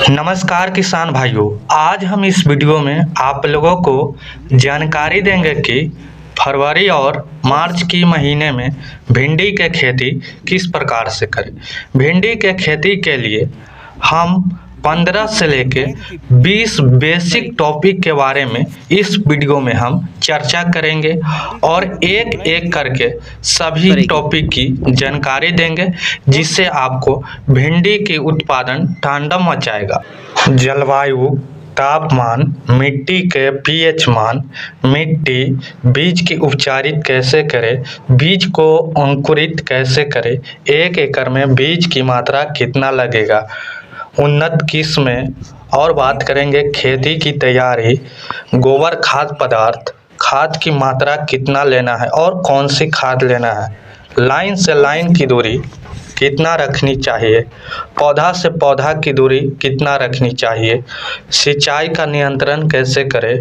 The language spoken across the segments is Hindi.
नमस्कार किसान भाइयों। आज हम इस वीडियो में आप लोगों को जानकारी देंगे कि फरवरी और मार्च की महीने में भिंडी के खेती किस प्रकार से करें। भिंडी के खेती के लिए हम 15 से लेके 20 बेसिक टॉपिक के बारे में इस वीडियो में हम चर्चा करेंगे और एक एक करके सभी टॉपिक की जानकारी देंगे, जिससे आपको भिंडी के उत्पादन तांडव मचाएगा। जलवायु, तापमान, मिट्टी के पीएच मान, मिट्टी, बीज की उपचारित कैसे करें, बीज को अंकुरित कैसे करें, 1 एकड़ में बीज की मात्रा कितना लगेगा, उन्नत किस्में, और बात करेंगे खेती की तैयारी, गोबर खाद पदार्थ, खाद की मात्रा कितना लेना है और कौन सी खाद लेना है, लाइन से लाइन की दूरी कितना रखनी चाहिए, पौधा से पौधा की दूरी कितना रखनी चाहिए, सिंचाई का नियंत्रण कैसे करें,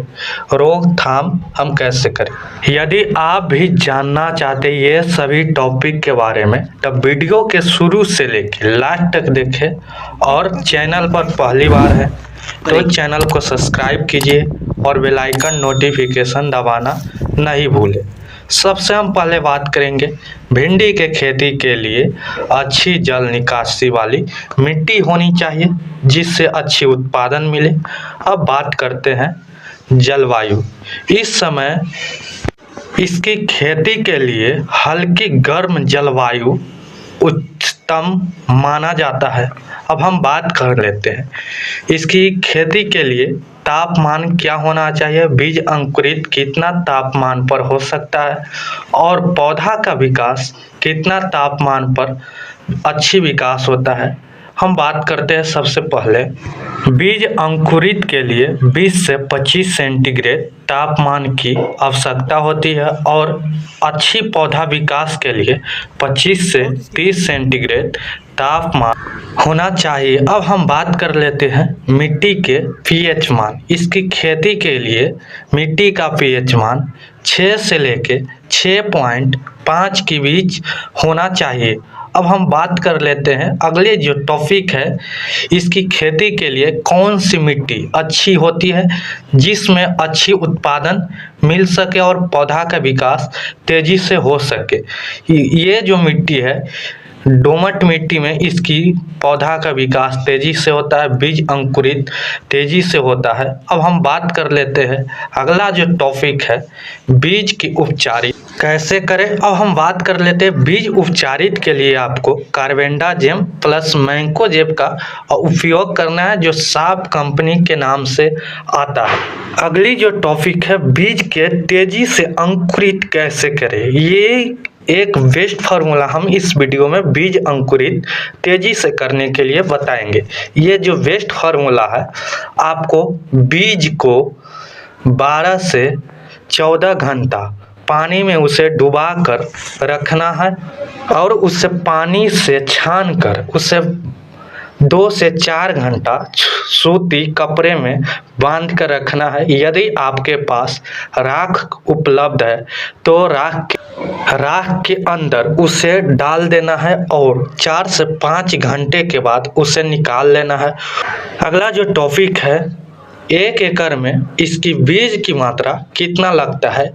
रोकथाम हम कैसे करें। यदि आप भी जानना चाहते ये सभी टॉपिक के बारे में, तब वीडियो के शुरू से लेकर लास्ट तक देखें और चैनल पर पहली बार है तो चैनल को सब्सक्राइब कीजिए और बेल आइकन नोटिफिकेशन दबाना नहीं भूलें। सबसे हम पहले बात करेंगे भिंडी के खेती के लिए अच्छी जल निकासी वाली मिट्टी होनी चाहिए, जिससे अच्छी उत्पादन मिले। अब बात करते हैं जलवायु। इस समय इसकी खेती के लिए हल्की गर्म जलवायु उत्तम माना जाता है। अब हम बात कर लेते हैं इसकी खेती के लिए तापमान क्या होना चाहिए, बीज अंकुरित कितना तापमान पर हो सकता है और पौधा का विकास कितना तापमान पर अच्छी विकास होता है। हम बात करते हैं सबसे पहले बीज अंकुरित के लिए 20 से 25 सेंटीग्रेड तापमान की आवश्यकता होती है और अच्छी पौधा विकास के लिए 25 से 30 सेंटीग्रेड तापमान होना चाहिए। अब हम बात कर लेते हैं मिट्टी के पीएच मान। इसकी खेती के लिए मिट्टी का पीएच मान 6 से लेके 6.5 के बीच होना चाहिए। अब हम बात कर लेते हैं अगले जो टॉपिक है, इसकी खेती के लिए कौन सी मिट्टी अच्छी होती है जिसमें अच्छी उत्पादन मिल सके और पौधा का विकास तेजी से हो सके। ये जो मिट्टी है दोमट मिट्टी में इसकी पौधा का विकास तेजी से होता है, बीज अंकुरित तेजी से होता है। अब हम बात कर लेते हैं अगला जो टॉपिक है बीज की उपचारित कैसे करें। अब हम बात कर लेते हैं बीज उपचारित के लिए आपको कार्बेंडाजिम प्लस मैंकोजेब का उपयोग करना है, जो साफ कंपनी के नाम से आता है। अगली जो टॉपिक है बीज के तेजी से अंकुरित कैसे करें। ये एक बेस्ट फार्मूला हम इस वीडियो में बीज अंकुरित तेजी से करने के लिए बताएंगे। ये जो बेस्ट फार्मूला है, आपको बीज को 12 से 14 घंटा पानी में उसे डुबा कर रखना है और उसे पानी से छान कर उसे 2 से 4 घंटा सूती कपड़े में बांध कर रखना है। यदि आपके पास राख उपलब्ध है तो राख के अंदर उसे डाल देना है और 4 से 5 घंटे के बाद उसे निकाल लेना है। अगला जो टॉपिक है 1 एकड़ में इसकी बीज की मात्रा कितना लगता है।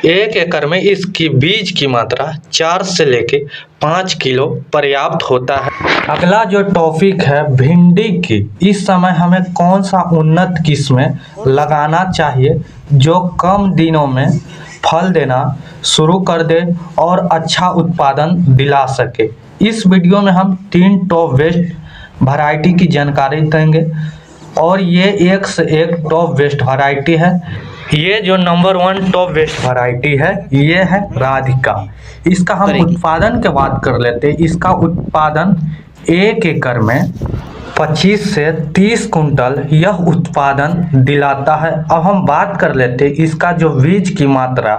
1 एकड़ में इसकी बीज की मात्रा 4 से लेके 5 किलो पर्याप्त होता है। अगला जो टॉपिक है भिंडी की, इस समय हमें कौन सा उन्नत किस्में लगाना चाहिए जो कम दिनों में फल देना शुरू कर दे और अच्छा उत्पादन दिला सके। इस वीडियो में हम 3 टॉप बेस्ट वैरायटी की जानकारी देंगे और ये एक से एक टॉप बेस्ट वैरायटी है। ये जो नंबर 1 टॉप बेस्ट वैरायटी है ये है राधिका। इसका हम उत्पादन के बात कर लेते हैं। इसका उत्पादन 1 एकड़ में 25 से 30 कुंटल यह उत्पादन दिलाता है। अब हम बात कर लेते हैं इसका जो बीज की मात्रा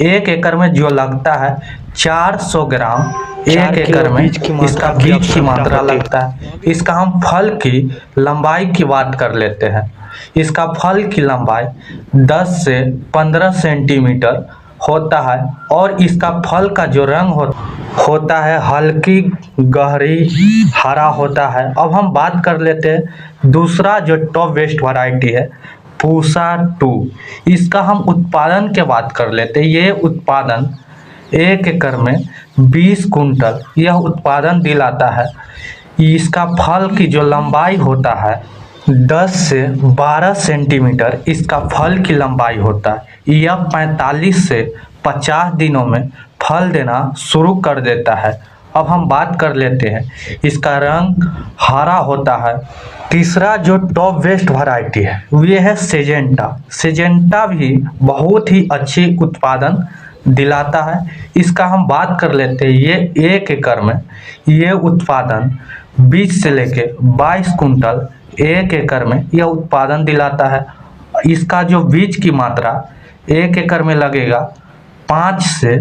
1 एकड़ में जो लगता है 400 ग्राम 1 एकड़ में इसका बीज की मात्रा लगता है। इसका हम फल की लंबाई की बात कर लेते हैं। इसका फल की लंबाई 10 से 15 सेंटीमीटर होता है और इसका फल का जो रंग होता है हल्की गहरी हरा होता है। अब हम बात कर लेते हैं दूसरा जो टॉप बेस्ट वैरायटी है पूसा 2। इसका हम उत्पादन के बात कर लेते हैं। ये उत्पादन 1 एकड़ में 20 कुंटल यह उत्पादन दिलाता है। इसका फल की जो लंबाई होता है 10 से 12 सेंटीमीटर इसका फल की लंबाई होता है। यह 45 से 50 दिनों में फल देना शुरू कर देता है। अब हम बात कर लेते हैं इसका रंग हरा होता है। तीसरा जो टॉप बेस्ट वैरायटी है ये है सिजेंटा। सिजेंटा भी बहुत ही अच्छी उत्पादन दिलाता है। इसका हम बात कर लेते हैं ये 1 एकड़ में ये उत्पादन 20 से लेके 22 कुंटल 1 एकड़ में यह उत्पादन दिलाता है। इसका जो बीज की मात्रा 1 एकड़ में लगेगा 5 से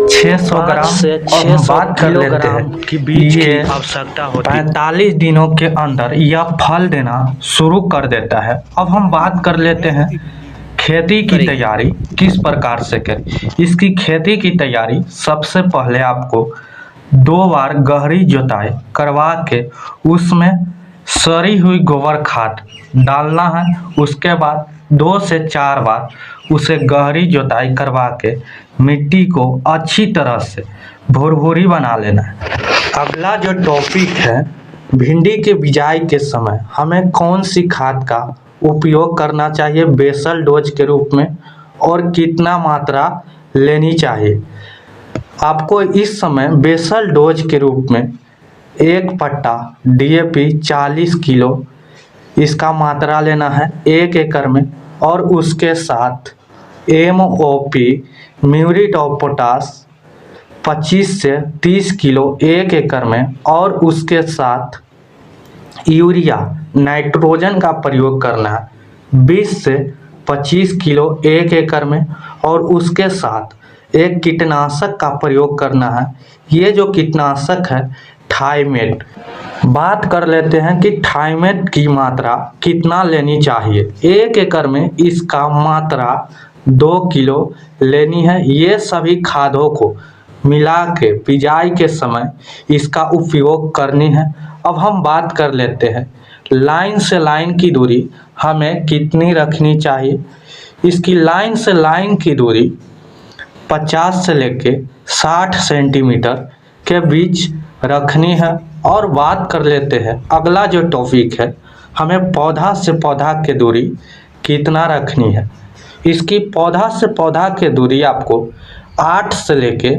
600 ग्राम। और हम बात कर लेते हैं कि बीज की आवश्यकता होती है 45 दिनों के अंदर यह फल देना शुरू कर देता है। अब हम बात कर लेते हैं खेती की तैयारी किस प्रकार से करें। इसकी खेती की तैयारी सबसे पहले आपको 2 बार गहरी जुताई करवा के उसमें सड़ी हुई गोबर खाद डालना है। उसके बाद 2 से 4 बार उसे गहरी जुताई करवा के मिट्टी को अच्छी तरह से भुरभुरी बना लेना है। अगला जो टॉपिक है भिंडी के बिजाई के समय हमें कौन सी खाद का उपयोग करना चाहिए बेसल डोज के रूप में और कितना मात्रा लेनी चाहिए। आपको इस समय बेसल डोज के रूप में 1 पट्टा DAP 40 किलो इसका मात्रा लेना है 1 एकड़ में और उसके साथ MOP म्यूरेट ऑफ पोटाश 25 से 30 किलो 1 एकड़ में और उसके साथ यूरिया नाइट्रोजन का प्रयोग करना है 20 से 25 किलो 1 एकड़ में और उसके साथ एक कीटनाशक का प्रयोग करना है। ये जो कीटनाशक है थाइमेट। बात कर लेते हैं कि थाइमेट की मात्रा कितना लेनी चाहिए। 1 एकड़ में इसका मात्रा 2 किलो लेनी है। ये सभी खादों को मिला के बिजाई के समय इसका उपयोग करनी है। अब हम बात कर लेते हैं लाइन से लाइन की दूरी हमें कितनी रखनी चाहिए। इसकी लाइन से लाइन की दूरी 50 से लेके 60 सेंटीमीटर के बीच रखनी है। और बात कर लेते हैं अगला जो टॉपिक है हमें पौधा से पौधा की दूरी कितना रखनी है। इसकी पौधा से पौधा की दूरी आपको 8 से लेके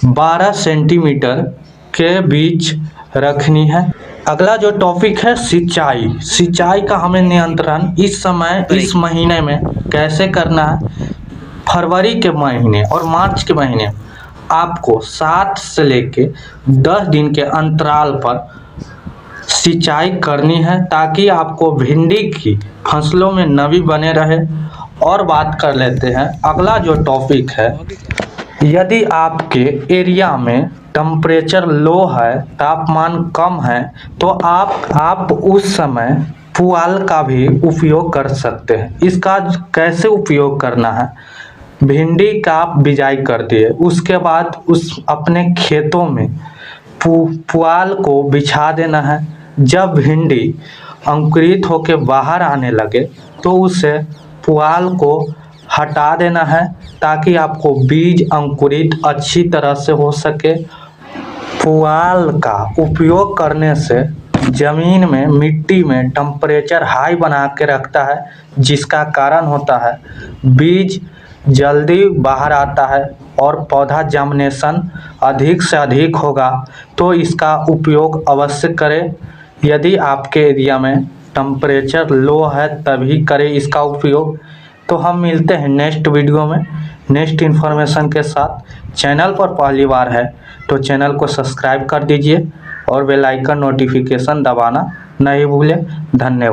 12 सेंटीमीटर के बीच रखनी है। अगला जो टॉपिक है सिंचाई का हमें नियंत्रण इस समय इस महीने में कैसे करना है। फरवरी के महीने और मार्च के महीने आपको 7 से लेके 10 दिन के अंतराल पर सिंचाई करनी है ताकि आपको भिंडी की फसलों में नमी बने रहे। और बात कर लेते हैं अगला जो टॉपिक है यदि आपके एरिया में टेम्परेचर लो है तापमान कम है तो आप उस समय पुआल का भी उपयोग कर सकते हैं। इसका कैसे उपयोग करना है भिंडी का आप बिजाई कर दिए उसके बाद उस अपने खेतों में पुआल को बिछा देना है। जब भिंडी अंकुरित होकर बाहर आने लगे तो उसे पुआल को हटा देना है ताकि आपको बीज अंकुरित अच्छी तरह से हो सके। पुआल का उपयोग करने से जमीन में मिट्टी में टेम्परेचर हाई बना के रखता है जिसका कारण होता है बीज जल्दी बाहर आता है और पौधा जर्मिनेशन अधिक से अधिक होगा। तो इसका उपयोग अवश्य करें। यदि आपके एरिया में टेम्परेचर लो है तभी करें इसका उपयोग। तो हम मिलते हैं नेक्स्ट वीडियो में नेक्स्ट इन्फॉर्मेशन के साथ। चैनल पर पहली बार है तो चैनल को सब्सक्राइब कर दीजिए और बेल आइकन नोटिफिकेशन दबाना नहीं भूलें। धन्यवाद।